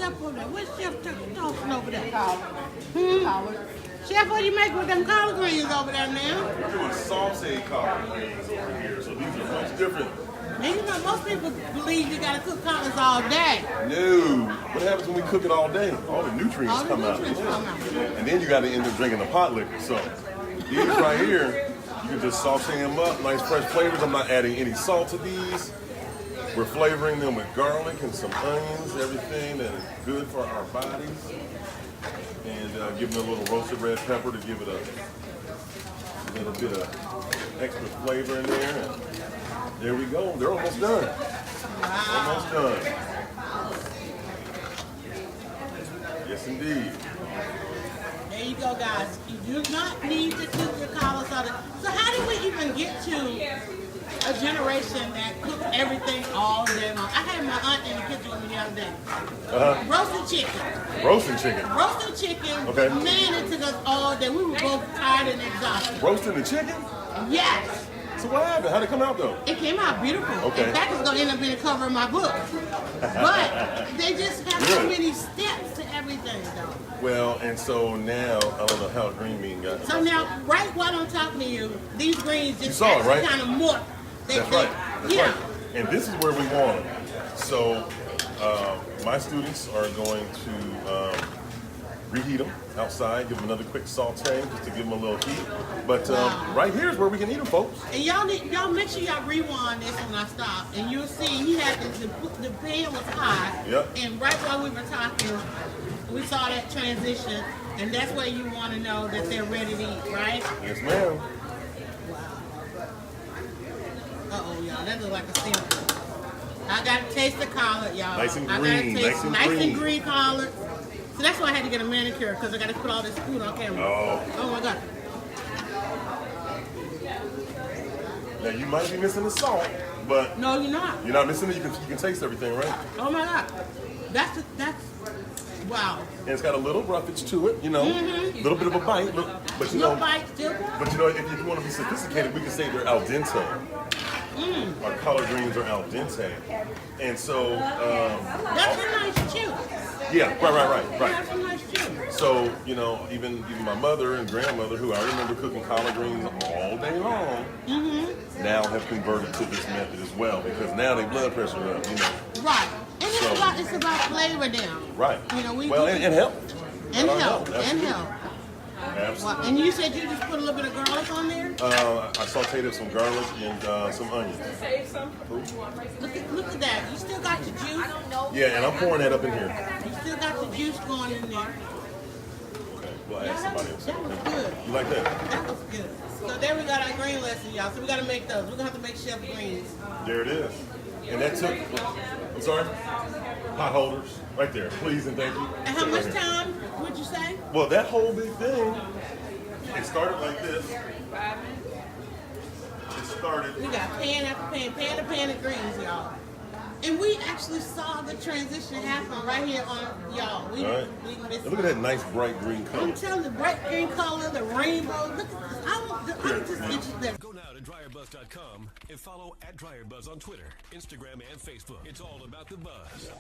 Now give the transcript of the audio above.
stuff over there? What's Chef toasting over there? Collards. Chef, what do you make with them collard greens over there now? We're doing sauteed collard greens over here, so these are much different. Now, you know, most people believe you gotta cook collards all day. No. What happens when we cook it all day? All the nutrients come out. And then you got to end up drinking the pot liquor. So these right here, you can just saute them up, nice fresh flavors. I'm not adding any salt to these. We're flavoring them with garlic and some onions, everything that is good for our bodies. And give them a little roasted red pepper to give it a little bit of extra flavor in there. And there we go. They're almost done. Wow. Almost done. Yes, indeed. There you go, guys. You do not need to cook your collards all day. So how did we even get to a generation that cooks everything all day long? I had my aunt in the kitchen with me the other day. Roasted chicken. Roasting chicken. Roasted chicken. Okay. Man, it took us all day. We were both tired and exhausted. Roasting the chicken? Yes. So what happened? How'd it come out though? It came out beautiful. Okay. In fact, it's going to end up being the cover of my book. But they just have so many steps to everything, though. Well, and so now, I don't know how green bean got. So now, right while I'm talking to you, these greens just saw it, right? kind of morph. That's right. That's right. And this is where we want them. So my students are going to reheat them outside, give them another quick saute just to give them a little heat. But right here is where we can eat them, folks. And y'all make sure y'all rewind this when I stop, and you'll see he had the pan was hot. Yep. And right while we were talking, we saw that transition, and that's where you want to know that they're ready to eat, right? Yes, ma'am. Uh-oh, y'all, that looks like a sample. I got to taste the collard, y'all. Nice and I green, gotta taste nice and green. green collard. So that's why I had to get a manicure, because I got to put all this food on camera. Oh my God. Now you might be missing the salt, but No, you're not. you're not missing it. You can taste everything, right? Oh my God. That's wow. And it's got a little roughage to it, you know, a little bit of a bite, but you No know, bite still. but you know, if you want to be sophisticated, we can say they're al dente. Our collard greens are al dente, and so That's a nice chew. yeah, right. That's a nice chew. So you know, even my mother and grandmother, who I remember cooking collard greens all day long, now have converted to this method as well because now their blood pressure up, you know. Right. And it's about flavor now. Right. You know, and health. And health. Absolutely. And health. Absolutely. And you said you just put a little bit of garlic on there? I sauteed up some garlic and some onions. Look at that. You still got your juice? Yeah, and I'm pouring that up in here. You still got your juice going in there. Okay, we'll ask somebody else. That was good. You like that? That was good. So there we got our green lesson, y'all. So we got to make those. We're going to have to make chef greens. There it is. And that took, I'm sorry? Pot holders. Right there. Please and thank you. And how much time would you say? Well, that whole big thing, it started like this. 5 minutes. It started. We got pan after pan of greens, y'all. And we actually saw the transition happen right here on y'all. We missed Look at that nice bright green color. I'm telling you, the bright green color, the rainbow. Look at this. I'm just interested. Go now to DryerBuzz.com and follow @DryerBuzz on Twitter, Instagram, and Facebook. It's all about the buzz.